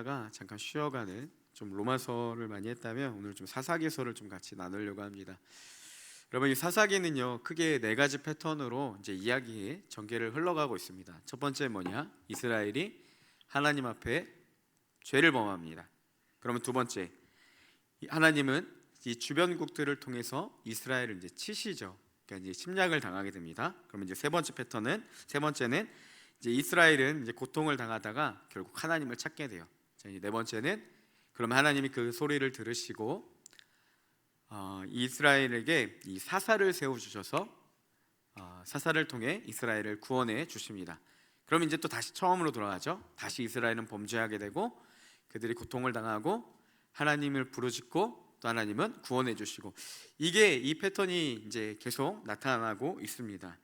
하다가 잠깐 쉬어가는 좀 로마서를 많이 했다면 오늘 좀 사사기서를 좀 같이 나누려고 합니다. 여러분, 이 사사기는요 크게 네 가지 패턴으로 이제 이야기의 전개를 흘러가고 있습니다. 첫 번째 뭐냐? 이스라엘이 하나님 앞에 죄를 범합니다. 그러면 두 번째, 하나님은 이 주변국들을 통해서 이스라엘을 이제 치시죠. 그러니까 이제 침략을 당하게 됩니다. 그러면 이제 세 번째는 이제 이스라엘은 이제 고통을 당하다가 결국 하나님을 찾게 돼요. 자, 이제 네 번째는 그러면 하나님이 그 소리를 들으시고 이스라엘에게 이 사사를 세워 주셔서 사사를 통해 이스라엘을 구원해 주십니다. 그럼 이제 또 다시 처음으로 돌아가죠. 다시 이스라엘은 범죄하게 되고 그들이 고통을 당하고 하나님을 부르짖고 또 하나님은 구원해 주시고, 이게 이 패턴이 이제 계속 나타나고 있습니다.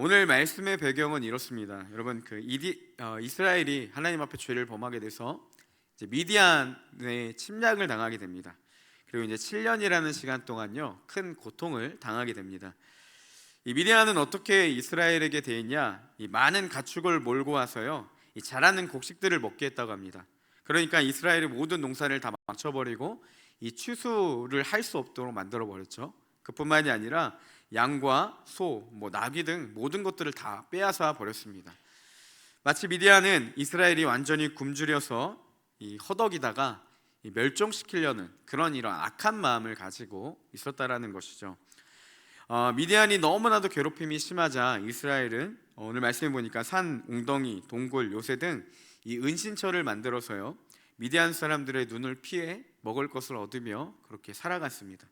오늘 말씀의 배경은 이렇습니다. 여러분, 이스라엘이 하나님 앞에 죄를 범하게 돼서 이제 미디안의 침략을 당하게 됩니다. 그리고 이제 7년이라는 시간 동안요 큰 고통을 당하게 됩니다. 이 미디안은 어떻게 이스라엘에게 대했냐? 이 많은 가축을 몰고 와서요 이 자라는 곡식들을 먹게 했다고 합니다. 그러니까 이스라엘의 모든 농사를 다 망쳐버리고 이 추수를 할 수 없도록 만들어 버렸죠. 그뿐만이 아니라 양과 소, 나귀 등 모든 것들을 다 빼앗아 버렸습니다. 마치 미디안은 이스라엘이 완전히 굶주려서 이 허덕이다가 멸종시키려는 그런 이런 악한 마음을 가지고 있었다라는 것이죠. 미디안이 너무나도 괴롭힘이 심하자 이스라엘은 오늘 말씀해 보니까 산, 웅덩이, 동굴, 요새 등 이 은신처를 만들어서요 미디안 사람들의 눈을 피해 먹을 것을 얻으며 그렇게 살아갔습니다.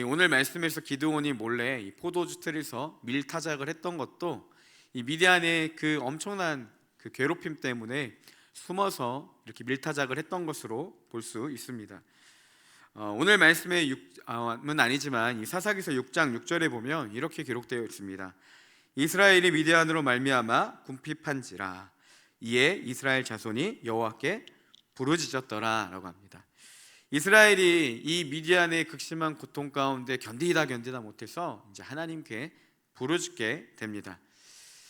오늘 말씀에서 기드온이 몰래 이 포도주 틀에서 밀타작을 했던 것도 이 미디안의 그 엄청난 그 괴롭힘 때문에 숨어서 이렇게 밀타작을 했던 것으로 볼 수 있습니다. 오늘 말씀의 은 아니지만 이 사사기서 6장 6절에 보면 이렇게 기록되어 있습니다. 이스라엘이 미디안으로 말미암아 궁핍한지라 이에 이스라엘 자손이 여호와께 부르짖었더라 라고 합니다. 이스라엘이 이 미디안의 극심한 고통 가운데 견디다 못해서 이제 하나님께 부르짖게 됩니다.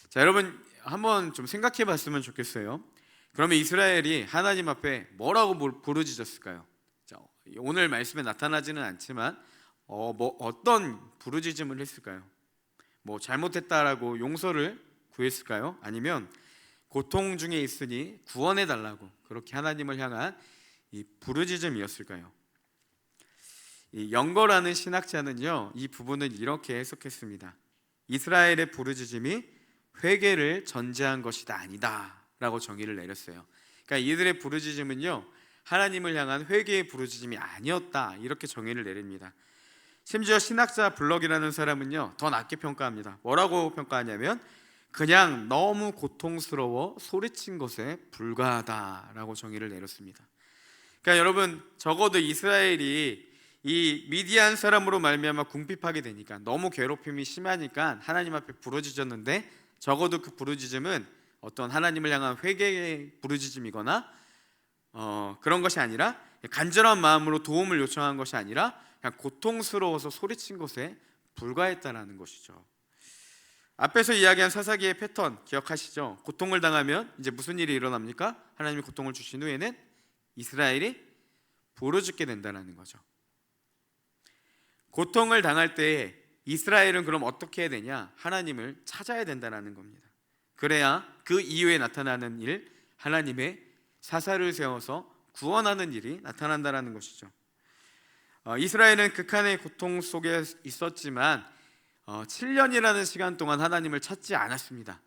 자, 여러분 한번 좀 생각해 봤으면 좋겠어요. 그러면 이스라엘이 하나님 앞에 뭐라고 부르짖었을까요? 자, 오늘 말씀에 나타나지는 않지만 어떤 부르짖음을 했을까요? 잘못했다라고 용서를 구했을까요? 아니면 고통 중에 있으니 구원해 달라고 그렇게 하나님을 향한 이 부르짖음이었을까요? 이 영거라는 신학자는요 이 부분을 이렇게 해석했습니다. 이스라엘의 부르짖음이 회개를 전제한 것이 아니다 라고 정의를 내렸어요. 그러니까 이들의 부르짖음은요 하나님을 향한 회개의 부르짖음이 아니었다 이렇게 정의를 내립니다. 심지어 신학자 블럭이라는 사람은요 더 낮게 평가합니다. 뭐라고 평가하냐면 그냥 너무 고통스러워 소리친 것에 불과하다라고 정의를 내렸습니다. 그러니까 여러분, 적어도 이스라엘이 이 미디안 사람으로 말미암아 궁핍하게 되니까 너무 괴롭힘이 심하니까 하나님 앞에 부르짖었는데 적어도 그 부르짖음은 어떤 하나님을 향한 회개의 부르짖음이거나 그런 것이 아니라 간절한 마음으로 도움을 요청한 것이 아니라 그냥 고통스러워서 소리친 것에 불과했다라는 것이죠. 앞에서 이야기한 사사기의 패턴 기억하시죠? 고통을 당하면 이제 무슨 일이 일어납니까? 하나님이 고통을 주신 후에는 이스라엘이 부르짖게 된다는 거죠. 고통을 당할 때 이스라엘은 그럼 어떻게 해야 되냐? 하나님을 찾아야 된다는 겁니다. 그래야 그 이후에 나타나는 일, 하나님의 사사를 세워서 구원하는 일이 나타난다는 것이죠. 이스라엘은 극한의 고통 속에 있었지만 7년이라는 시간 동안 하나님을 찾지 않았습니다.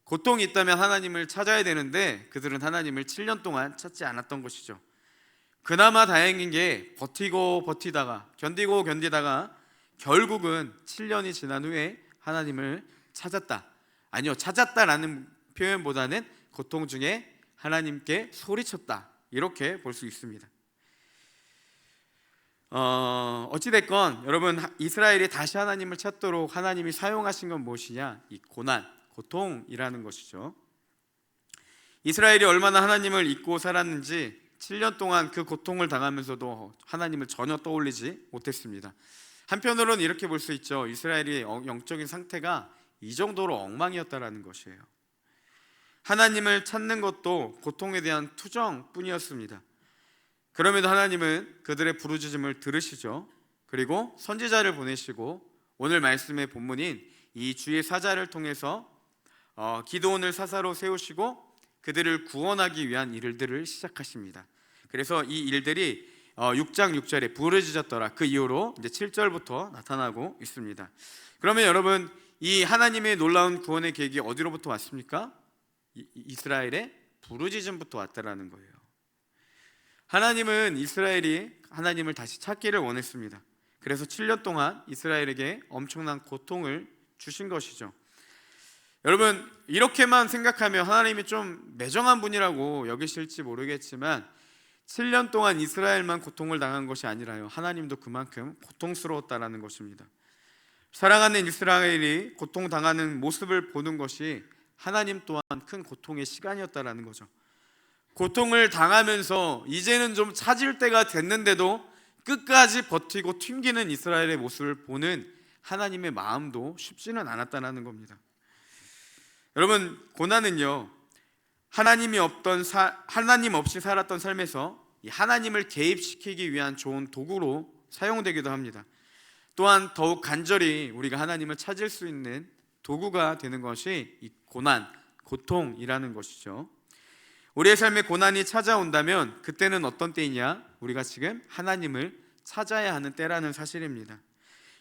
고통이 있다면 하나님을 찾아야 되는데 그들은 하나님을 7년 동안 찾지 않았던 것이죠. 그나마 다행인 게 견디다가 결국은 7년이 지난 후에 하나님을 찾았다. 아니요, 찾았다라는 표현보다는 고통 중에 하나님께 소리쳤다 이렇게 볼 수 있습니다. 어찌됐건 여러분, 이스라엘이 다시 하나님을 찾도록 하나님이 사용하신 건 무엇이냐? 이 고통이라는 것이죠. 이스라엘이 얼마나 하나님을 잊고 살았는지 7년 동안 그 고통을 당하면서도 하나님을 전혀 떠올리지 못했습니다. 한편으로는 이렇게 볼 수 있죠. 이스라엘의 영적인 상태가 이 정도로 엉망이었다라는 것이에요. 하나님을 찾는 것도 고통에 대한 투정뿐이었습니다. 그럼에도 하나님은 그들의 부르짖음을 들으시죠. 그리고 선지자를 보내시고 오늘 말씀의 본문인 이 주의 사자를 통해서 기드온을 사사로 세우시고 그들을 구원하기 위한 일들을 시작하십니다. 그래서 이 일들이 6장 6절에 부르짖었더라, 그 이후로 이제 7절부터 나타나고 있습니다. 그러면 여러분, 이 하나님의 놀라운 구원의 계획이 어디로부터 왔습니까? 이스라엘의 부르짖음부터 왔다라는 거예요. 하나님은 이스라엘이 하나님을 다시 찾기를 원했습니다. 그래서 7년 동안 이스라엘에게 엄청난 고통을 주신 것이죠. 여러분, 이렇게만 생각하면 하나님이 좀 매정한 분이라고 여기실지 모르겠지만 7년 동안 이스라엘만 고통을 당한 것이 아니라요, 하나님도 그만큼 고통스러웠다라는 것입니다. 사랑하는 이스라엘이 고통당하는 모습을 보는 것이 하나님 또한 큰 고통의 시간이었다라는 거죠. 고통을 당하면서 이제는 좀 찾을 때가 됐는데도 끝까지 버티고 튕기는 이스라엘의 모습을 보는 하나님의 마음도 쉽지는 않았다는 겁니다. 여러분, 고난은요, 하나님 없이 살았던 삶에서 하나님을 개입시키기 위한 좋은 도구로 사용되기도 합니다. 또한 더욱 간절히 우리가 하나님을 찾을 수 있는 도구가 되는 것이 이 고난, 고통이라는 것이죠. 우리의 삶에 고난이 찾아온다면 그때는 어떤 때이냐? 우리가 지금 하나님을 찾아야 하는 때라는 사실입니다.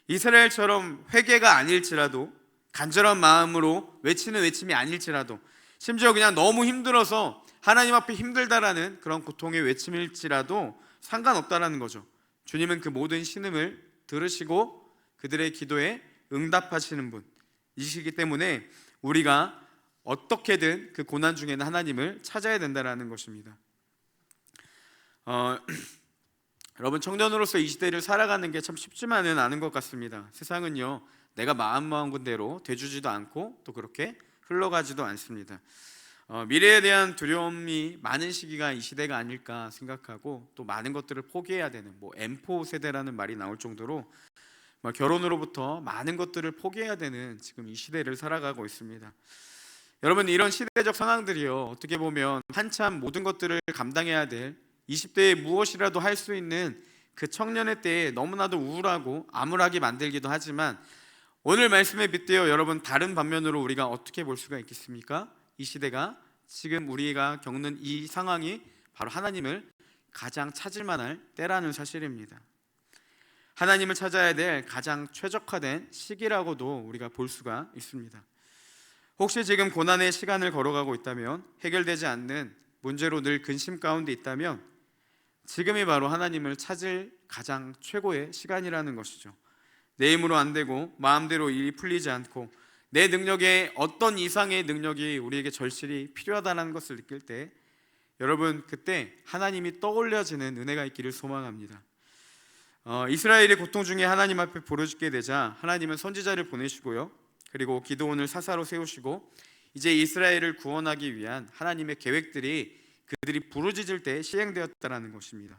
이스라엘처럼 회개가 아닐지라도, 간절한 마음으로 외치는 외침이 아닐지라도, 심지어 그냥 너무 힘들어서 하나님 앞에 힘들다라는 그런 고통의 외침일지라도 상관없다라는 거죠. 주님은 그 모든 신음을 들으시고 그들의 기도에 응답하시는 분이시기 때문에 우리가 어떻게든 그 고난 중에는 하나님을 찾아야 된다는 것입니다. 여러분, 청년으로서 이 시대를 살아가는 게 참 쉽지만은 않은 것 같습니다. 세상은요, 내가 마음먹은 대로 돼주지도 않고 또 그렇게 흘러가지도 않습니다. 미래에 대한 두려움이 많은 시기가 이 시대가 아닐까 생각하고, 또 많은 것들을 포기해야 되는 M4 세대라는 말이 나올 정도로 결혼으로부터 많은 것들을 포기해야 되는 지금 이 시대를 살아가고 있습니다. 여러분, 이런 시대적 상황들이요, 어떻게 보면 한참 모든 것들을 감당해야 될 20대에 무엇이라도 할 수 있는 그 청년의 때에 너무나도 우울하고 암울하게 만들기도 하지만, 오늘 말씀에 빗대어 여러분, 다른 반면으로 우리가 어떻게 볼 수가 있겠습니까? 이 시대가, 지금 우리가 겪는 이 상황이 바로 하나님을 가장 찾을 만할 때라는 사실입니다. 하나님을 찾아야 될 가장 최적화된 시기라고도 우리가 볼 수가 있습니다. 혹시 지금 고난의 시간을 걸어가고 있다면, 해결되지 않는 문제로 늘 근심 가운데 있다면, 지금이 바로 하나님을 찾을 가장 최고의 시간이라는 것이죠. 내 힘으로 안 되고 마음대로 일이 풀리지 않고 내 능력에 어떤 이상의 능력이 우리에게 절실히 필요하다는 것을 느낄 때, 여러분, 그때 하나님이 떠올려지는 은혜가 있기를 소망합니다. 이스라엘의 고통 중에 하나님 앞에 부르짖게 되자 하나님은 선지자를 보내시고요, 그리고 기드온을 사사로 세우시고 이제 이스라엘을 구원하기 위한 하나님의 계획들이 그들이 부르짖을 때 시행되었다는 것입니다.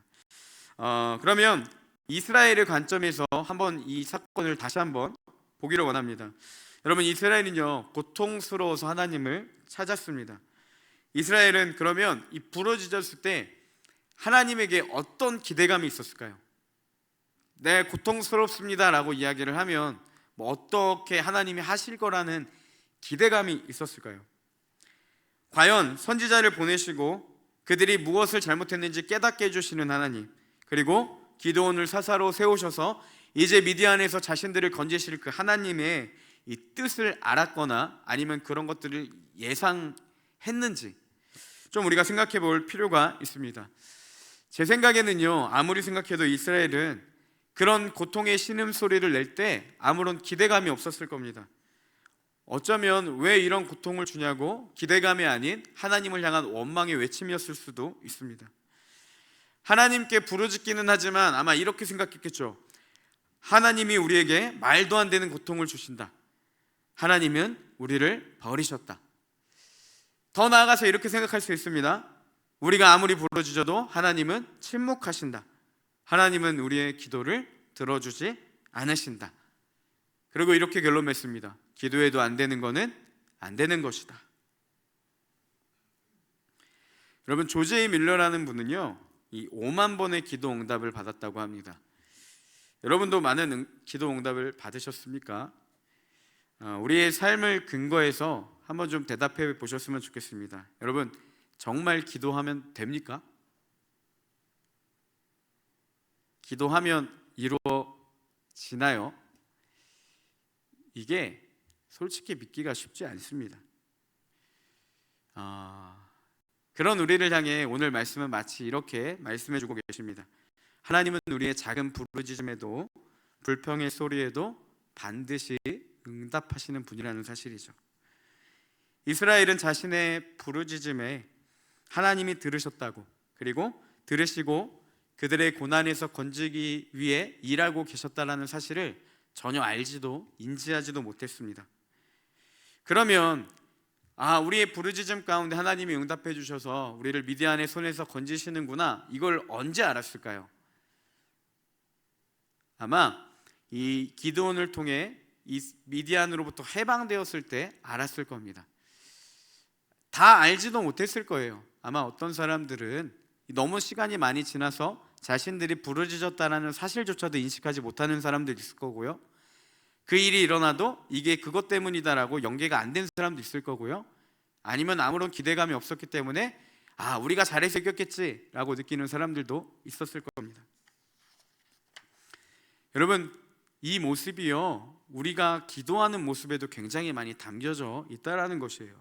그러면 이스라엘의 관점에서 한번 이 사건을 다시 한번 보기를 원합니다. 여러분, 이스라엘은요, 고통스러워서 하나님을 찾았습니다. 이스라엘은 그러면 이 부르짖었을 때 하나님에게 어떤 기대감이 있었을까요? 네, 고통스럽습니다 라고 이야기를 하면 어떻게 하나님이 하실 거라는 기대감이 있었을까요? 과연 선지자를 보내시고 그들이 무엇을 잘못했는지 깨닫게 해주시는 하나님, 그리고 기드온을 사사로 세우셔서 이제 미디안에서 자신들을 건지실 그 하나님의 이 뜻을 알았거나 아니면 그런 것들을 예상했는지 좀 우리가 생각해 볼 필요가 있습니다. 제 생각에는요, 아무리 생각해도 이스라엘은 그런 고통의 신음소리를 낼 때 아무런 기대감이 없었을 겁니다. 어쩌면 왜 이런 고통을 주냐고 기대감이 아닌 하나님을 향한 원망의 외침이었을 수도 있습니다. 하나님께 부르짖기는 하지만 아마 이렇게 생각했겠죠. 하나님이 우리에게 말도 안 되는 고통을 주신다. 하나님은 우리를 버리셨다. 더 나아가서 이렇게 생각할 수 있습니다. 우리가 아무리 부르짖어도 하나님은 침묵하신다. 하나님은 우리의 기도를 들어주지 않으신다. 그리고 이렇게 결론 맺습니다. 기도해도 안 되는 거는 안 되는 것이다. 여러분, 조제이 밀러라는 분은요, 이 5만 번의 기도 응답을 받았다고 합니다. 여러분도 많은 기도 응답을 받으셨습니까? 우리의 삶을 근거해서 한번 좀 대답해 보셨으면 좋겠습니다. 여러분, 정말 기도하면 됩니까? 기도하면 이루어지나요? 이게 솔직히 믿기가 쉽지 않습니다. 그런 우리를 향해 오늘 말씀은 마치 이렇게 말씀해 주고 계십니다. 하나님은 우리의 작은 부르짖음에도, 불평의 소리에도 반드시 응답하시는 분이라는 사실이죠. 이스라엘은 자신의 부르짖음에 하나님이 들으셨다고, 그리고 들으시고 그들의 고난에서 건지기 위해 일하고 계셨다라는 사실을 전혀 알지도 인지하지도 못했습니다. 그러면 우리의 부르짖음 가운데 하나님이 응답해 주셔서 우리를 미디안의 손에서 건지시는구나, 이걸 언제 알았을까요? 아마 이 기드온을 통해 이 미디안으로부터 해방되었을 때 알았을 겁니다. 다 알지도 못했을 거예요. 아마 어떤 사람들은 너무 시간이 많이 지나서 자신들이 부르짖었다는 사실조차도 인식하지 못하는 사람들이 있을 거고요, 그 일이 일어나도 이게 그것 때문이다라고 연계가 안 된 사람도 있을 거고요, 아니면 아무런 기대감이 없었기 때문에 우리가 잘해서 이겼겠지라고 느끼는 사람들도 있었을 겁니다. 여러분, 이 모습이요, 우리가 기도하는 모습에도 굉장히 많이 담겨져 있다라는 것이에요.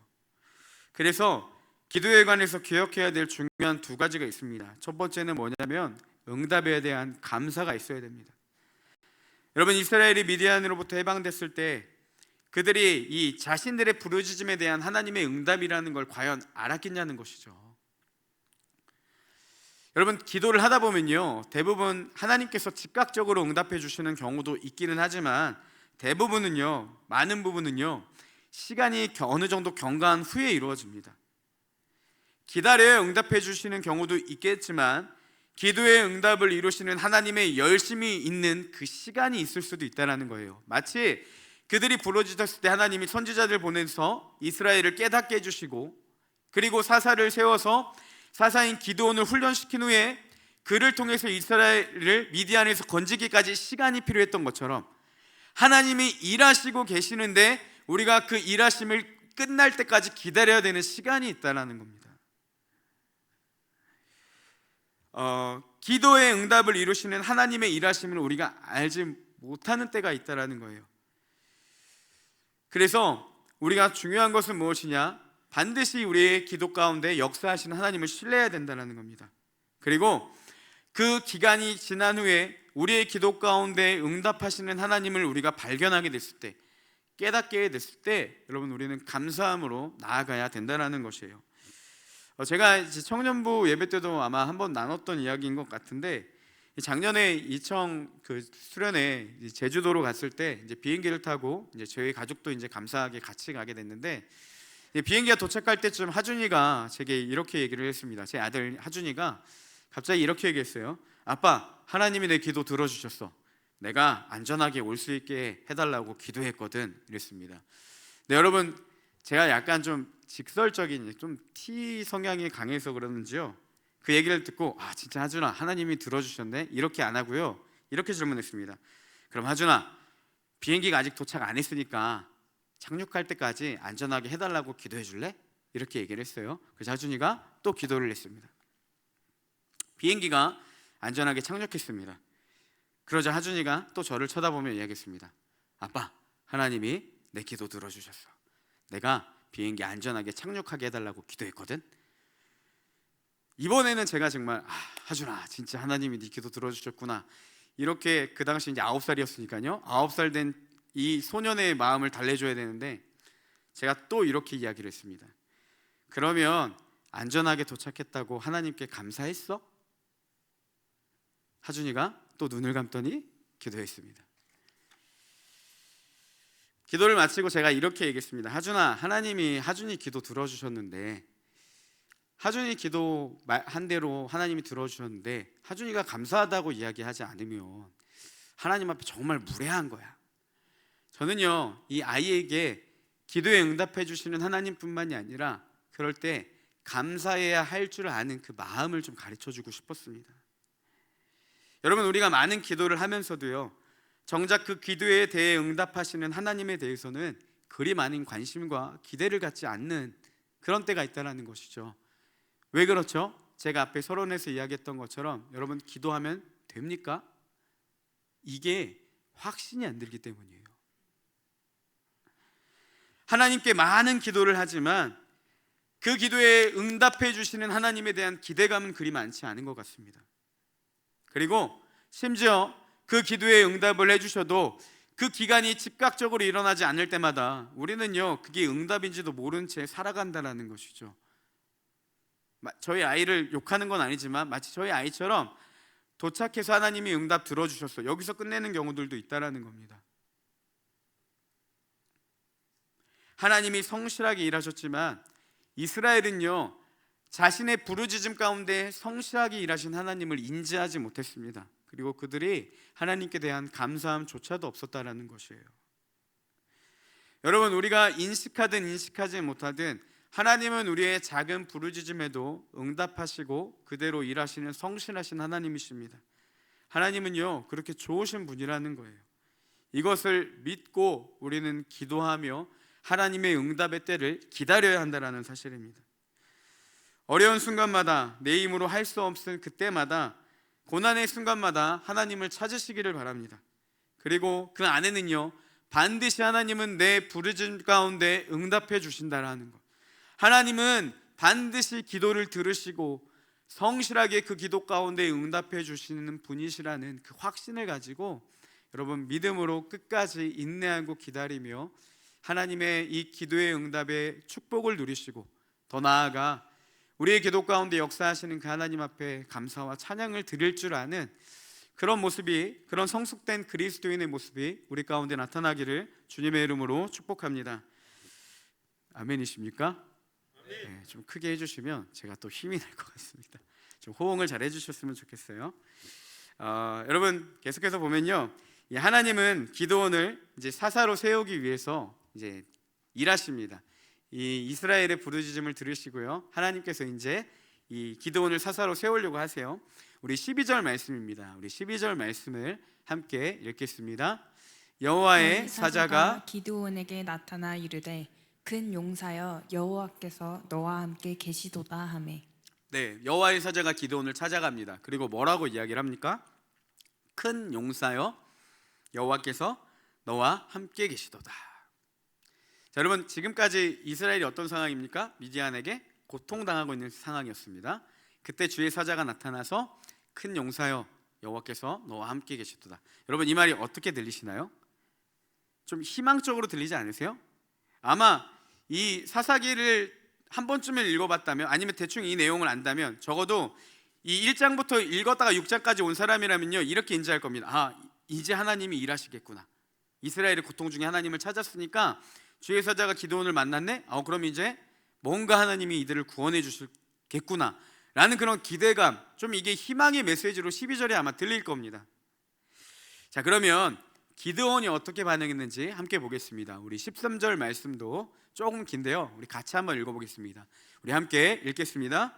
그래서 기도에 관해서 기억해야 될 중요한 두 가지가 있습니다. 첫 번째는 뭐냐면 응답에 대한 감사가 있어야 됩니다. 여러분, 이스라엘이 미디안으로부터 해방됐을 때 그들이 이 자신들의 부르짖음에 대한 하나님의 응답이라는 걸 과연 알았겠냐는 것이죠. 여러분, 기도를 하다 보면요, 대부분 하나님께서 즉각적으로 응답해 주시는 경우도 있기는 하지만 대부분은요, 많은 부분은요, 시간이 어느 정도 경과한 후에 이루어집니다. 기다려야 응답해 주시는 경우도 있겠지만 기도의 응답을 이루시는 하나님의 열심이 있는 그 시간이 있을 수도 있다는 거예요. 마치 그들이 부르짖었을 때 하나님이 선지자들 보내서 이스라엘을 깨닫게 해주시고, 그리고 사사를 세워서 사사인 기드온을 훈련시킨 후에 그를 통해서 이스라엘을 미디안에서 건지기까지 시간이 필요했던 것처럼 하나님이 일하시고 계시는데 우리가 그 일하심을 끝날 때까지 기다려야 되는 시간이 있다는 겁니다. 기도의 응답을 이루시는 하나님의 일하심을 우리가 알지 못하는 때가 있다는 거예요. 그래서 우리가 중요한 것은 무엇이냐? 반드시 우리의 기도 가운데 역사하시는 하나님을 신뢰해야 된다는 겁니다. 그리고 그 기간이 지난 후에 우리의 기도 가운데 응답하시는 하나님을 우리가 발견하게 됐을 때, 깨닫게 됐을 때, 여러분, 우리는 감사함으로 나아가야 된다는 것이에요. 제가 이제 청년부 예배 때도 아마 한번 나눴던 이야기인 것 같은데, 작년에 이청 수련회 제주도로 갔을 때 이제 비행기를 타고 이제 저희 가족도 이제 감사하게 같이 가게 됐는데, 비행기가 도착할 때쯤 하준이가 제게 이렇게 얘기를 했습니다. 제 아들 하준이가 갑자기 이렇게 얘기했어요. 아빠, 하나님이 내 기도 들어주셨어. 내가 안전하게 올 수 있게 해달라고 기도했거든. 이랬습니다. 네, 여러분, 제가 약간 좀 직설적인, 좀 T 성향이 강해서 그러는지요, 그 얘기를 듣고 진짜 하준아, 하나님이 들어주셨네? 이렇게 안 하고요, 이렇게 질문했습니다. 그럼 하준아, 비행기가 아직 도착 안 했으니까 착륙할 때까지 안전하게 해달라고 기도해 줄래? 이렇게 얘기를 했어요. 그래서 하준이가 또 기도를 했습니다. 비행기가 안전하게 착륙했습니다. 그러자 하준이가 또 저를 쳐다보며 이야기했습니다. 아빠, 하나님이 내 기도 들어주셨어. 내가 비행기 안전하게 착륙하게 해달라고 기도했거든. 이번에는 제가 정말 하준아, 진짜 하나님이 네 기도 들어주셨구나, 이렇게, 그 당시 이제 9살이었으니까요 9살 된 이 소년의 마음을 달래줘야 되는데 제가 또 이렇게 이야기를 했습니다. 그러면 안전하게 도착했다고 하나님께 감사했어? 하준이가 또 눈을 감더니 기도했습니다. 기도를 마치고 제가 이렇게 얘기했습니다. 하준아, 하나님이 하준이 기도 들어주셨는데, 하준이 기도 한 대로 하나님이 들어주셨는데 하준이가 감사하다고 이야기하지 않으면 하나님 앞에 정말 무례한 거야. 저는요, 이 아이에게 기도에 응답해 주시는 하나님뿐만이 아니라 그럴 때 감사해야 할 줄 아는 그 마음을 좀 가르쳐주고 싶었습니다. 여러분, 우리가 많은 기도를 하면서도요, 정작 그 기도에 대해 응답하시는 하나님에 대해서는 그리 많은 관심과 기대를 갖지 않는 그런 때가 있다는 것이죠. 왜 그렇죠? 제가 앞에 서론에서 이야기했던 것처럼 여러분, 기도하면 됩니까? 이게 확신이 안 들기 때문이에요. 하나님께 많은 기도를 하지만 그 기도에 응답해 주시는 하나님에 대한 기대감은 그리 많지 않은 것 같습니다. 그리고 심지어 그 기도에 응답을 해주셔도 그 기간이 즉각적으로 일어나지 않을 때마다 우리는요, 그게 응답인지도 모른 채 살아간다는 것이죠. 저희 아이를 욕하는 건 아니지만 마치 저희 아이처럼 도착해서 하나님이 응답 들어주셨어, 여기서 끝내는 경우들도 있다는 겁니다. 하나님이 성실하게 일하셨지만 이스라엘은요, 자신의 부르짖음 가운데 성실하게 일하신 하나님을 인지하지 못했습니다. 그리고 그들이 하나님께 대한 감사함조차도 없었다라는 것이에요. 여러분, 우리가 인식하든 인식하지 못하든 하나님은 우리의 작은 부르짖음에도 응답하시고 그대로 일하시는 성실하신 하나님이십니다. 하나님은요, 그렇게 좋으신 분이라는 거예요. 이것을 믿고 우리는 기도하며 하나님의 응답의 때를 기다려야 한다는 사실입니다. 어려운 순간마다, 내 힘으로 할 수 없을 그때마다, 고난의 순간마다 하나님을 찾으시기를 바랍니다. 그리고 그 안에는요, 반드시 하나님은 내 부르짖음 가운데 응답해 주신다라는 것, 하나님은 반드시 기도를 들으시고 성실하게 그 기도 가운데 응답해 주시는 분이시라는 그 확신을 가지고 여러분, 믿음으로 끝까지 인내하고 기다리며 하나님의 이 기도의 응답의 축복을 누리시고, 더 나아가 우리의 기도 가운데 역사하시는 그 하나님 앞에 감사와 찬양을 드릴 줄 아는 그런 모습이, 그런 성숙된 그리스도인의 모습이 우리 가운데 나타나기를 주님의 이름으로 축복합니다. 아멘이십니까? 네, 좀 크게 해주시면 제가 또 힘이 날 것 같습니다. 좀 호응을 잘 해주셨으면 좋겠어요. 여러분, 계속해서 보면요, 이 하나님은 기드온을 이제 사사로 세우기 위해서 이제 일하십니다. 이 이스라엘의 부르짖음을 들으시고요, 하나님께서 이제 이 기드온을 사사로 세우려고 하세요. 우리 12절 말씀입니다. 우리 12절 말씀을 함께 읽겠습니다. 여호와의 사자가 기드온에게 나타나 이르되 큰 용사여, 여호와께서 너와 함께 계시도다 하매. 네, 여호와의 사자가 기드온을 찾아갑니다. 그리고 뭐라고 이야기를 합니까? 큰 용사여, 여호와께서 너와 함께 계시도다. 자, 여러분, 지금까지 이스라엘이 어떤 상황입니까? 미디안에게 고통당하고 있는 상황이었습니다. 그때 주의 사자가 나타나서 큰 용사여, 여호와께서 너와 함께 계시도다. 여러분, 이 말이 어떻게 들리시나요? 좀 희망적으로 들리지 않으세요? 아마 이 사사기를 한 번쯤은 읽어봤다면, 아니면 대충 이 내용을 안다면, 적어도 이 1장부터 읽었다가 6장까지 온 사람이라면요, 이렇게 인지할 겁니다. 아, 이제 하나님이 일하시겠구나. 이스라엘의 고통 중에 하나님을 찾았으니까 주의 사자가 기드온을 만났네? 그럼 이제 뭔가 하나님이 이들을 구원해 주시겠구나 라는 그런 기대감, 좀 이게 희망의 메시지로 12절에 아마 들릴 겁니다. 자, 그러면 기드온이 어떻게 반응했는지 함께 보겠습니다. 우리 13절 말씀도 조금 긴데요, 우리 같이 한번 읽어보겠습니다. 우리 함께 읽겠습니다.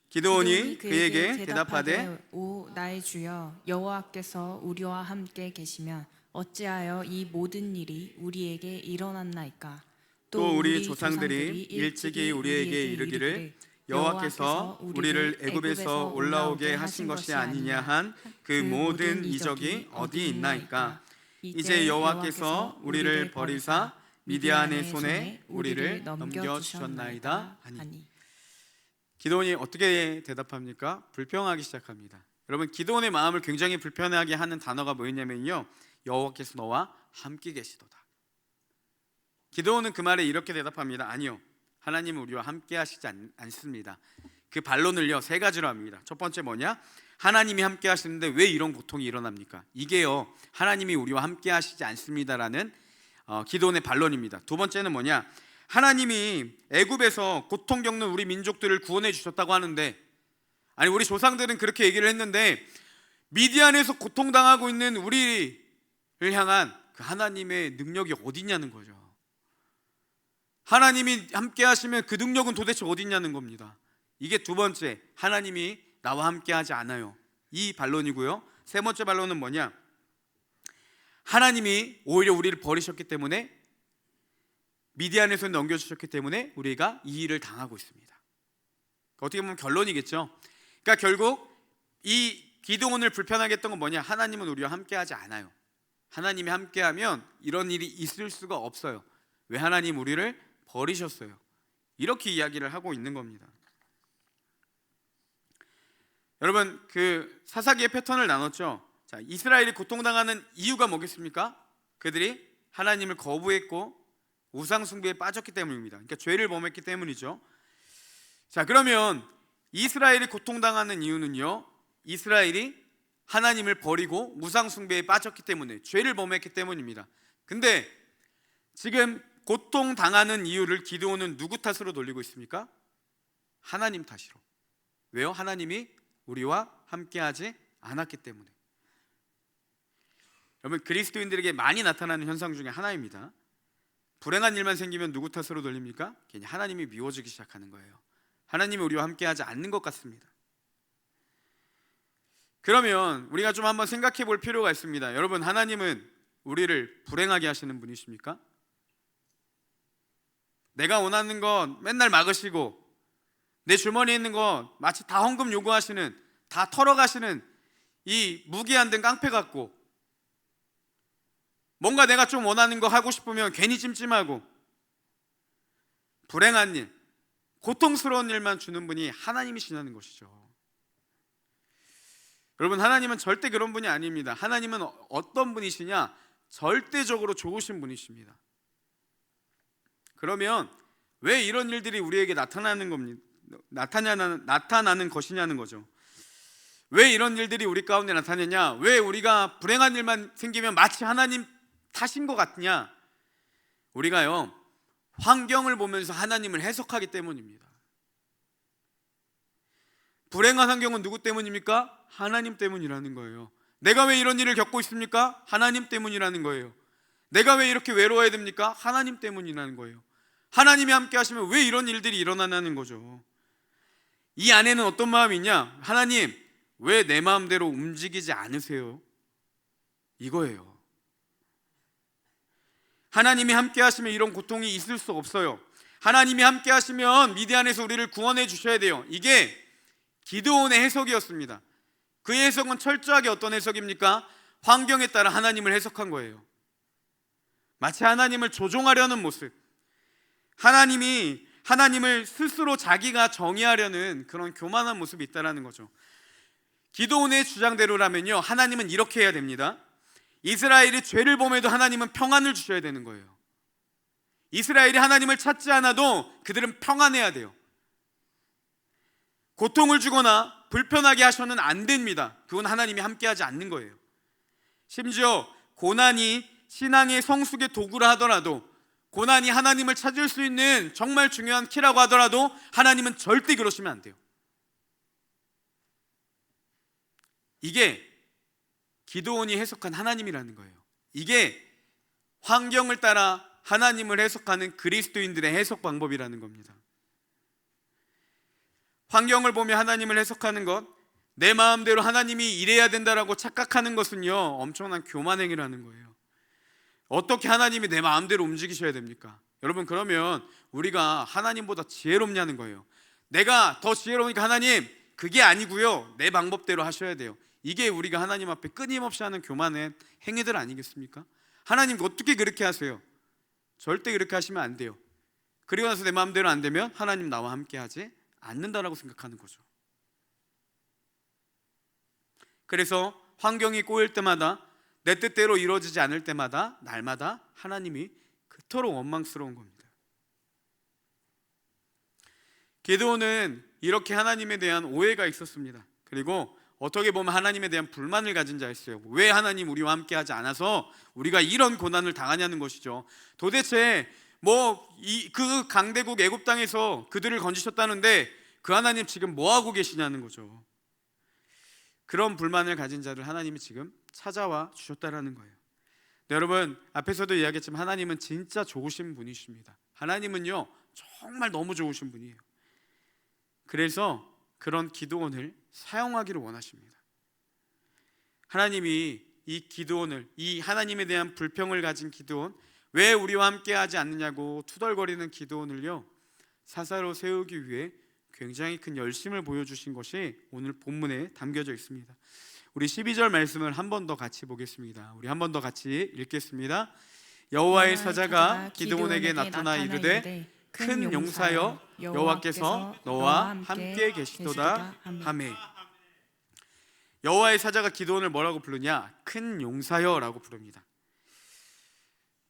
기드온이 그에게 대답하되 오 나의 주여, 여호와께서 우리와 함께 계시면 어찌하여 이 모든 일이 우리에게 일어났나이까? 또 우리 조상들이 일찍이 우리에게 이르기를 여호와께서 우리를 애굽에서 올라오게 하신 것이 아니냐 한 그 모든 이적이 어디 있나이까? 이제 여호와께서 우리를 버리사 미디안의 손에 우리를 넘겨주셨나이다 하니. 기드온이 어떻게 대답합니까? 불평하기 시작합니다. 여러분, 기드온의 마음을 굉장히 불편하게 하는 단어가 뭐였냐면요, 여호와께서 너와 함께 계시도다. 기드온은 그 말에 이렇게 대답합니다. 아니요, 하나님은 우리와 함께 하시지 않습니다. 그 반론을요, 세 가지로 합니다. 첫 번째 뭐냐? 하나님이 함께 하시는데 왜 이런 고통이 일어납니까? 이게요, 하나님이 우리와 함께 하시지 않습니다라는 기드온의 반론입니다. 두 번째는 뭐냐? 하나님이 애굽에서 고통 겪는 우리 민족들을 구원해 주셨다고 하는데, 아니, 우리 조상들은 그렇게 얘기를 했는데 미디안에서 고통당하고 있는 우리를 향한 그 하나님의 능력이 어디 있냐는 거죠. 하나님이 함께 하시면 그 능력은 도대체 어디 있냐는 겁니다. 이게 두 번째, 하나님이 나와 함께하지 않아요. 이 반론이고요. 세 번째 반론은 뭐냐? 하나님이 오히려 우리를 버리셨기 때문에, 미디안에서 넘겨주셨기 때문에 우리가 이 일을 당하고 있습니다. 어떻게 보면 결론이겠죠. 그러니까 결국 이 기드온을 불편하게 했던 건 뭐냐? 하나님은 우리와 함께하지 않아요. 하나님이 함께하면 이런 일이 있을 수가 없어요. 왜? 하나님 우리를 버리셨어요. 이렇게 이야기를 하고 있는 겁니다. 여러분, 그 사사기의 패턴을 나눴죠. 자, 이스라엘이 고통당하는 이유가 뭐겠습니까? 그들이 하나님을 거부했고 우상 숭배에 빠졌기 때문입니다. 그러니까 죄를 범했기 때문이죠. 자, 그러면 이스라엘이 고통당하는 이유는요, 이스라엘이 하나님을 버리고 우상 숭배에 빠졌기 때문에, 죄를 범했기 때문입니다. 근데 지금 고통당하는 이유를 기드온은 누구 탓으로 돌리고 있습니까? 하나님 탓으로. 왜요? 하나님이 우리와 함께하지 않았기 때문에. 여러분, 그리스도인들에게 많이 나타나는 현상 중에 하나입니다. 불행한 일만 생기면 누구 탓으로 돌립니까? 괜히 하나님이 미워지기 시작하는 거예요. 하나님이 우리와 함께하지 않는 것 같습니다. 그러면 우리가 좀 한번 생각해 볼 필요가 있습니다. 여러분, 하나님은 우리를 불행하게 하시는 분이십니까? 내가 원하는 건 맨날 막으시고, 내 주머니에 있는 건 마치 다 헌금 요구하시는, 다 털어가시는 이 무기한 깡패 같고, 뭔가 내가 좀 원하는 거 하고 싶으면 괜히 찜찜하고, 불행한 일, 고통스러운 일만 주는 분이 하나님이시라는 것이죠. 여러분, 하나님은 절대 그런 분이 아닙니다. 하나님은 어떤 분이시냐? 절대적으로 좋으신 분이십니다. 그러면 왜 이런 일들이 우리에게 나타나는 것이냐는 거죠. 왜 이런 일들이 우리 가운데 나타나냐? 왜 우리가 불행한 일만 생기면 마치 하나님 탓인 것 같냐? 우리가요, 환경을 보면서 하나님을 해석하기 때문입니다. 불행한 환경은 누구 때문입니까? 하나님 때문이라는 거예요. 내가 왜 이런 일을 겪고 있습니까? 하나님 때문이라는 거예요. 내가 왜 이렇게 외로워야 됩니까? 하나님 때문이라는 거예요. 하나님이 함께 하시면 왜 이런 일들이 일어나는 거죠. 이 안에는 어떤 마음이 있냐? 하나님, 왜 내 마음대로 움직이지 않으세요? 이거예요. 하나님이 함께 하시면 이런 고통이 있을 수 없어요. 하나님이 함께 하시면 미디안에서 우리를 구원해 주셔야 돼요. 이게 기드온의 해석이었습니다. 그 해석은 철저하게 어떤 해석입니까? 환경에 따라 하나님을 해석한 거예요. 마치 하나님을 조종하려는 모습, 하나님을 스스로 자기가 정의하려는 그런 교만한 모습이 있다는 거죠. 기드온의 주장대로라면요, 하나님은 이렇게 해야 됩니다. 이스라엘이 죄를 범해도 하나님은 평안을 주셔야 되는 거예요. 이스라엘이 하나님을 찾지 않아도 그들은 평안해야 돼요. 고통을 주거나 불편하게 하셔는 안 됩니다. 그건 하나님이 함께하지 않는 거예요. 심지어 고난이 신앙의 성숙의 도구라 하더라도, 고난이 하나님을 찾을 수 있는 정말 중요한 키라고 하더라도 하나님은 절대 그러시면 안 돼요. 이게 기드온이 해석한 하나님이라는 거예요. 이게 환경을 따라 하나님을 해석하는 그리스도인들의 해석 방법이라는 겁니다. 환경을 보며 하나님을 해석하는 것, 내 마음대로 하나님이 이래야 된다라고 착각하는 것은요, 엄청난 교만행위라는 거예요. 어떻게 하나님이 내 마음대로 움직이셔야 됩니까? 여러분, 그러면 우리가 하나님보다 지혜롭냐는 거예요. 내가 더 지혜로우니까 하나님, 그게 아니고요, 내 방법대로 하셔야 돼요. 이게 우리가 하나님 앞에 끊임없이 하는 교만한 행위들 아니겠습니까? 하나님 어떻게 그렇게 하세요? 절대 그렇게 하시면 안 돼요. 그리고 나서 내 마음대로 안 되면 하나님 나와 함께 하지 않는다라고 생각하는 거죠. 그래서 환경이 꼬일 때마다, 내 뜻대로 이루어지지 않을 때마다, 날마다 하나님이 그토록 원망스러운 겁니다. 기드온은 이렇게 하나님에 대한 오해가 있었습니다. 그리고 어떻게 보면 하나님에 대한 불만을 가진 자였어요. 왜 하나님 우리와 함께 하지 않아서 우리가 이런 고난을 당하냐는 것이죠. 도대체 그 강대국 애굽 땅에서 그들을 건지셨다는데 그 하나님 지금 뭐 하고 계시냐는 거죠. 그런 불만을 가진 자를 하나님이 지금 찾아와 주셨다라는 거예요. 네, 여러분, 앞에서도 이야기했지만 하나님은 진짜 좋으신 분이십니다. 하나님은요, 정말 너무 좋으신 분이에요. 그래서 그런 기드온을 사용하기를 원하십니다. 하나님이 이 기드온을, 이 하나님에 대한 불평을 가진 기드온, 왜 우리와 함께 하지 않느냐고 투덜거리는 기드온을요, 사사로 세우기 위해 굉장히 큰 열심을 보여주신 것이 오늘 본문에 담겨져 있습니다. 우리 12절 말씀을 한 번 더 같이 보겠습니다. 우리 한 번 더 같이 읽겠습니다. 여호와의 사자가 기드온에게 나타나 이르되 큰 용사여 여호와께서 너와 함께 계시도다 하매. 여호와의 사자가 기드온을 뭐라고 부르냐? 큰 용사여라고 부릅니다.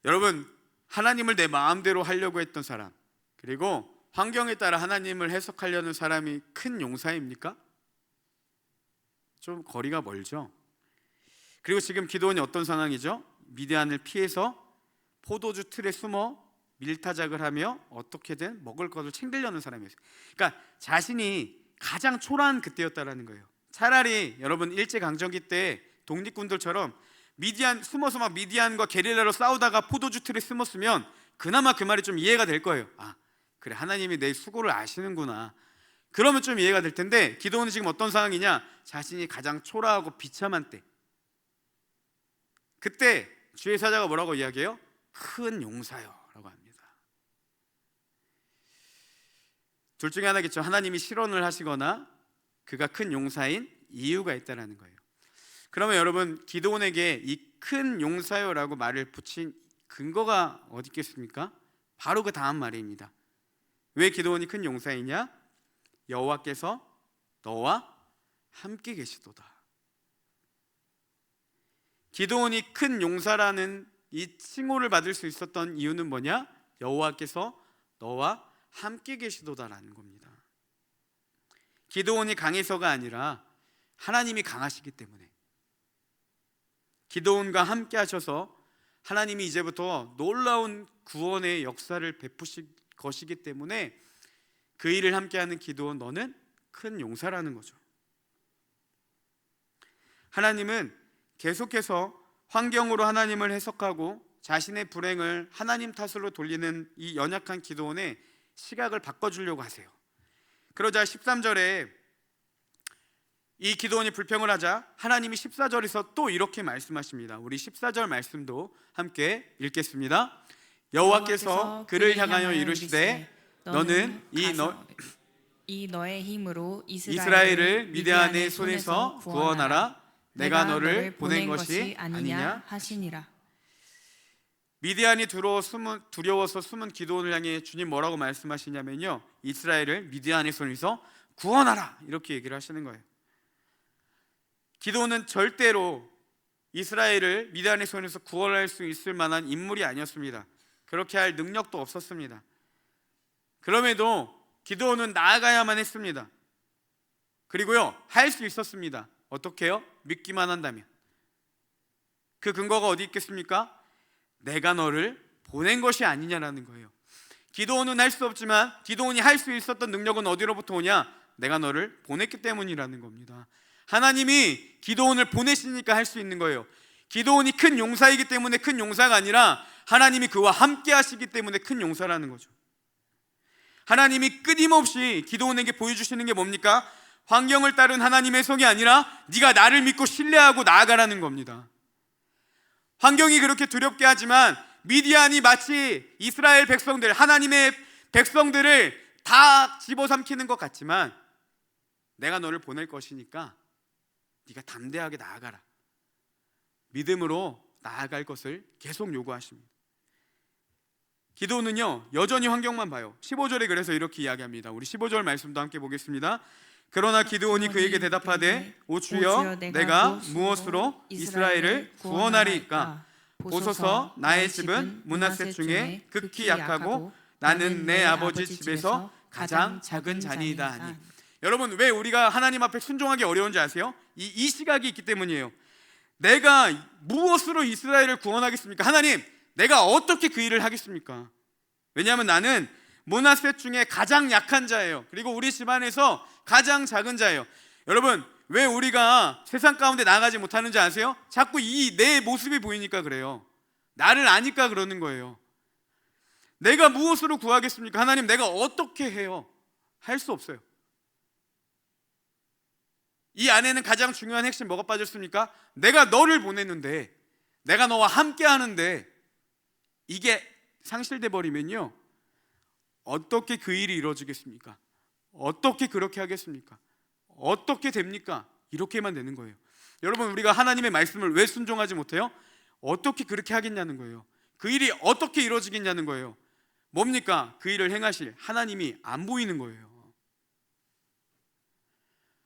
여러분, 하나님을 내 마음대로 하려고 했던 사람, 그리고 환경에 따라 하나님을 해석하려는 사람이 큰 용사입니까? 좀 거리가 멀죠. 그리고 지금 기드온이 어떤 상황이죠? 미디안을 피해서 포도주 틀에 숨어 밀타작을 하며 어떻게든 먹을 것을 챙기려는 사람이었어요. 그러니까 자신이 가장 초라한 그때였다라는 거예요. 차라리 여러분 일제강점기 때 독립군들처럼 미디안 숨어서 막 미디안과 게릴라로 싸우다가 포도주 틀에 숨었으면 그나마 그 말이 좀 이해가 될 거예요. 아, 그래, 하나님이 내 수고를 아시는구나. 그러면 좀 이해가 될 텐데, 기드온은 지금 어떤 상황이냐? 자신이 가장 초라하고 비참한 때, 그때 주의 사자가 뭐라고 이야기해요? 큰 용사여 라고 합니다. 둘 중에 하나겠죠. 하나님이 실언을 하시거나 그가 큰 용사인 이유가 있다는 거예요. 그러면 여러분, 기드온에게 이 큰 용사여라고 말을 붙인 근거가 어디 있겠습니까? 바로 그 다음 말입니다. 왜 기드온이 큰 용사이냐? 여호와께서 너와 함께 계시도다. 기드온이 큰 용사라는 이 칭호를 받을 수 있었던 이유는 뭐냐? 여호와께서 너와 함께 계시도다라는 겁니다. 기드온이 강해서가 아니라 하나님이 강하시기 때문에, 기드온과 함께 하셔서 하나님이 이제부터 놀라운 구원의 역사를 베푸실 것이기 때문에 그 일을 함께하는 기드온, 너는 큰 용사라는 거죠. 하나님은 계속해서 환경으로 하나님을 해석하고 자신의 불행을 하나님 탓으로 돌리는 이 연약한 기드온의 시각을 바꿔주려고 하세요. 그러자 13절에 이 기드온이 불평을 하자 하나님이 14절에서 또 이렇게 말씀하십니다. 우리 14절 말씀도 함께 읽겠습니다. 여호와께서 그를 향하여 이르시되 너는 이 너의 힘으로 이스라엘을 미디안의 손에서 구원하라. 내가 너를 보낸 것이 아니냐 하시니라. 미디안이 두려워서 숨은 기드온을 향해 주님 뭐라고 말씀하시냐면요, 이스라엘을 미디안의 손에서 구원하라, 이렇게 얘기를 하시는 거예요. 기드온은 절대로 이스라엘을 미디안의 손에서 구원할 수 있을 만한 인물이 아니었습니다. 그렇게 할 능력도 없었습니다. 그럼에도 기드온은 나아가야만 했습니다. 그리고요, 할 수 있었습니다. 어떻게요? 믿기만 한다면. 그 근거가 어디 있겠습니까? 내가 너를 보낸 것이 아니냐라는 거예요. 기드온은 할 수 없지만 기드온이 할 수 있었던 능력은 어디로부터 오냐? 내가 너를 보냈기 때문이라는 겁니다. 하나님이 기드온을 보내시니까 할 수 있는 거예요. 기드온이 큰 용사이기 때문에 큰 용사가 아니라 하나님이 그와 함께 하시기 때문에 큰 용사라는 거죠. 하나님이 끊임없이 기드온에게 보여주시는 게 뭡니까? 환경을 따른 하나님의 성이 아니라 네가 나를 믿고 신뢰하고 나아가라는 겁니다. 환경이 그렇게 두렵게 하지만 미디안이 마치 이스라엘 백성들, 하나님의 백성들을 다 집어삼키는 것 같지만 내가 너를 보낼 것이니까 네가 담대하게 나아가라, 믿음으로 나아갈 것을 계속 요구하십니다. 기드온은요, 여전히 환경만 봐요. 15절에 그래서 이렇게 이야기합니다. 우리 15절 말씀도 함께 보겠습니다. 그러나 기드온이 그에게 대답하되 오 주여, 내가 무엇으로 이스라엘을 구원하리이까? 보소서, 나의 집은 므낫세 중에 극히 약하고 나는 내 아버지 집에서 가장 작은 자니이다 하니. 여러분, 왜 우리가 하나님 앞에 순종하기 어려운지 아세요? 이 시각이 있기 때문이에요. 내가 무엇으로 이스라엘을 구원하겠습니까? 하나님, 내가 어떻게 그 일을 하겠습니까? 왜냐하면 나는 므낫세 중에 가장 약한 자예요. 그리고 우리 집안에서 가장 작은 자예요. 여러분, 왜 우리가 세상 가운데 나가지 못하는지 아세요? 자꾸 이 내 모습이 보이니까 그래요. 나를 아니까 그러는 거예요. 내가 무엇으로 구하겠습니까? 하나님, 내가 어떻게 해요? 할 수 없어요. 이 안에는 가장 중요한 핵심 뭐가 빠졌습니까? 내가 너를 보냈는데, 내가 너와 함께 하는데, 이게 상실돼 버리면요, 어떻게 그 일이 이루어지겠습니까? 어떻게 그렇게 하겠습니까? 어떻게 됩니까? 이렇게만 되는 거예요. 여러분, 우리가 하나님의 말씀을 왜 순종하지 못해요? 어떻게 그렇게 하겠냐는 거예요. 그 일이 어떻게 이루어지겠냐는 거예요. 뭡니까? 그 일을 행하실 하나님이 안 보이는 거예요.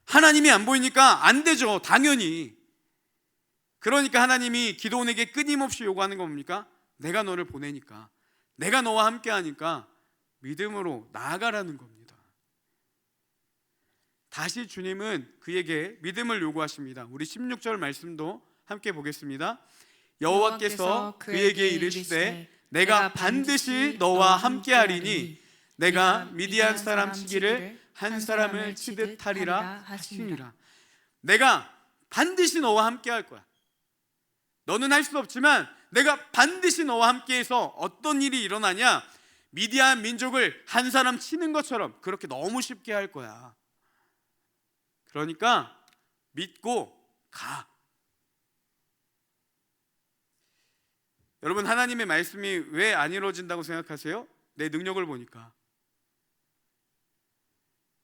하나님이 안 보이니까 안 되죠, 당연히. 그러니까 하나님이 기도원에게 끊임없이 요구하는 건 뭡니까? 내가 너를 보내니까, 내가 너와 함께 하니까 믿음으로 나아가라는 겁니다. 다시 주님은 그에게 믿음을 요구하십니다. 우리 16절 말씀도 함께 보겠습니다. 여호와께서 그에게 이르시되 내가 반드시 너와 함께 하리니 내가 미디안 사람 치기를 한 사람을 치듯 하리라 하시니라. 내가 반드시 너와 함께 할 거야. 너는 할 수 없지만 내가 반드시 너와 함께해서 어떤 일이 일어나냐, 미디안 민족을 한 사람 치는 것처럼 그렇게 너무 쉽게 할 거야. 그러니까 믿고 가. 여러분, 하나님의 말씀이 왜 안 이루어진다고 생각하세요? 내 능력을 보니까.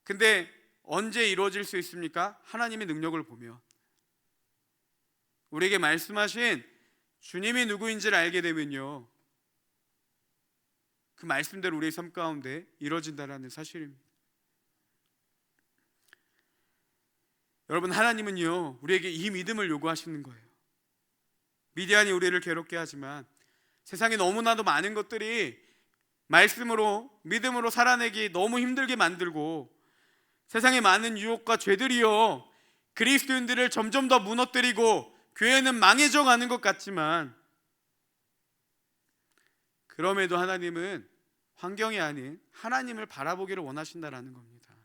근데 언제 이루어질 수 있습니까? 하나님의 능력을 보면. 우리에게 말씀하신 주님이 누구인지를 알게 되면요, 그 말씀대로 우리의 삶 가운데 이루어진다는 사실입니다. 여러분, 하나님은요, 우리에게 이 믿음을 요구하시는 거예요. 미디안이 우리를 괴롭게 하지만 세상에 너무나도 많은 것들이 말씀으로, 믿음으로 살아내기 너무 힘들게 만들고, 세상에 많은 유혹과 죄들이요, 그리스도인들을 점점 더 무너뜨리고 교회는 망해져 가는 것 같지만, 그럼에도 하나님은 환경이 아닌 하나님을 바라보기를 원하신다라는 겁니다.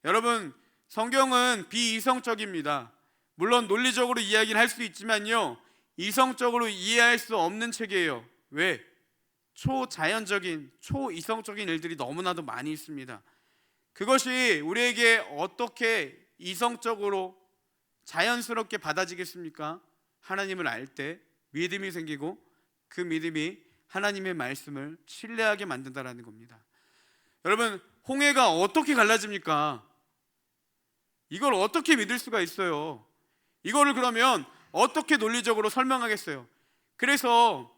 여러분, 성경은 비이성적입니다. 물론 논리적으로 이야기를 할 수 있지만요, 이성적으로 이해할 수 없는 책이에요. 왜? 초자연적인, 초이성적인 일들이 너무나도 많이 있습니다. 그것이 우리에게 어떻게 이성적으로 자연스럽게 받아지겠습니까? 하나님을 알 때 믿음이 생기고, 그 믿음이 하나님의 말씀을 신뢰하게 만든다라는 겁니다. 여러분, 홍해가 어떻게 갈라집니까? 이걸 어떻게 믿을 수가 있어요? 이거를 그러면 어떻게 논리적으로 설명하겠어요? 그래서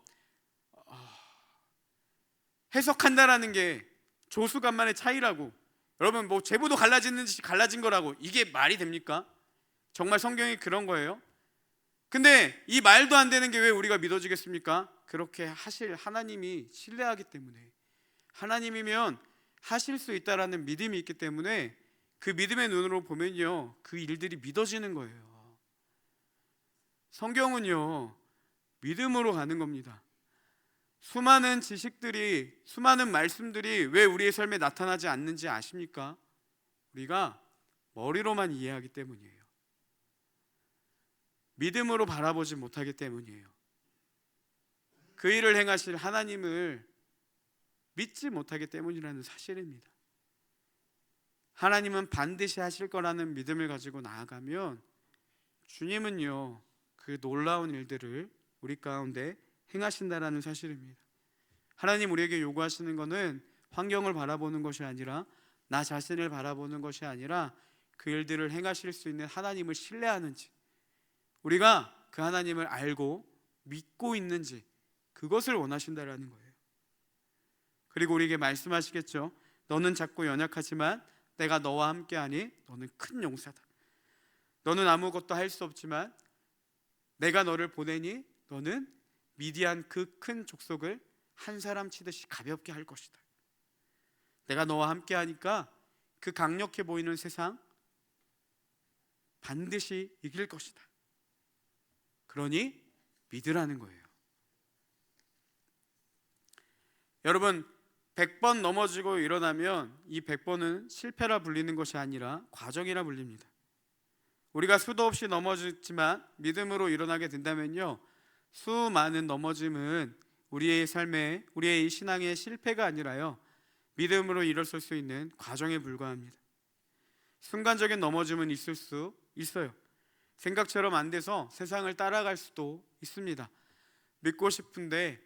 해석한다라는 게 조수간만의 차이라고, 여러분, 뭐 제부도 갈라지는 듯이 갈라진 거라고, 이게 말이 됩니까? 정말 성경이 그런 거예요? 근데 이 말도 안 되는 게 왜 우리가 믿어지겠습니까? 그렇게 하실 하나님이 신뢰하기 때문에, 하나님이면 하실 수 있다라는 믿음이 있기 때문에 그 믿음의 눈으로 보면요, 그 일들이 믿어지는 거예요. 성경은요, 믿음으로 가는 겁니다. 수많은 지식들이, 수많은 말씀들이 왜 우리의 삶에 나타나지 않는지 아십니까? 우리가 머리로만 이해하기 때문이에요. 믿음으로 바라보지 못하기 때문이에요. 그 일을 행하실 하나님을 믿지 못하기 때문이라는 사실입니다. 하나님은 반드시 하실 거라는 믿음을 가지고 나아가면 주님은요, 그 놀라운 일들을 우리 가운데 행하신다라는 사실입니다. 하나님 우리에게 요구하시는 것은 환경을 바라보는 것이 아니라, 나 자신을 바라보는 것이 아니라, 그 일들을 행하실 수 있는 하나님을 신뢰하는지, 우리가 그 하나님을 알고 믿고 있는지, 그것을 원하신다라는 거예요. 그리고 우리에게 말씀하시겠죠. 너는 작고 연약하지만 내가 너와 함께하니 너는 큰 용사다. 너는 아무것도 할 수 없지만 내가 너를 보내니 너는 미디안 그 큰 족속을 한 사람 치듯이 가볍게 할 것이다. 내가 너와 함께하니까 그 강력해 보이는 세상 반드시 이길 것이다. 그러니 믿으라는 거예요. 여러분, 100번 넘어지고 일어나면 이 100번은 실패라 불리는 것이 아니라 과정이라 불립니다. 우리가 수도 없이 넘어졌지만 믿음으로 일어나게 된다면요, 수많은 넘어짐은 우리의 삶에, 우리의 신앙의 실패가 아니라요, 믿음으로 일어설 수 있는 과정에 불과합니다. 순간적인 넘어짐은 있을 수 있어요. 생각처럼 안 돼서 세상을 따라갈 수도 있습니다. 믿고 싶은데,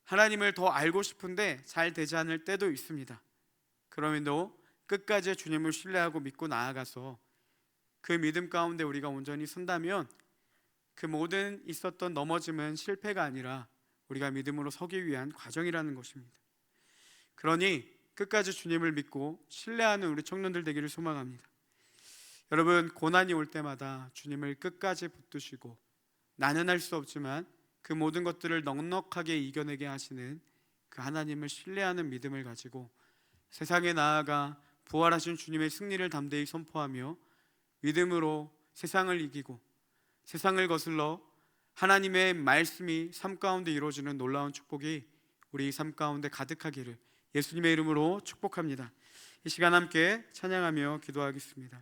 하나님을 더 알고 싶은데 잘 되지 않을 때도 있습니다. 그럼에도 끝까지 주님을 신뢰하고 믿고 나아가서 그 믿음 가운데 우리가 온전히 선다면 그 모든 있었던 넘어짐은 실패가 아니라 우리가 믿음으로 서기 위한 과정이라는 것입니다. 그러니 끝까지 주님을 믿고 신뢰하는 우리 청년들 되기를 소망합니다. 여러분, 고난이 올 때마다 주님을 끝까지 붙드시고 나는 할 수 없지만 그 모든 것들을 넉넉하게 이겨내게 하시는 그 하나님을 신뢰하는 믿음을 가지고 세상에 나아가 부활하신 주님의 승리를 담대히 선포하며 믿음으로 세상을 이기고 세상을 거슬러 하나님의 말씀이 삶 가운데 이루어지는 놀라운 축복이 우리 삶 가운데 가득하기를 예수님의 이름으로 축복합니다. 이 시간 함께 찬양하며 기도하겠습니다.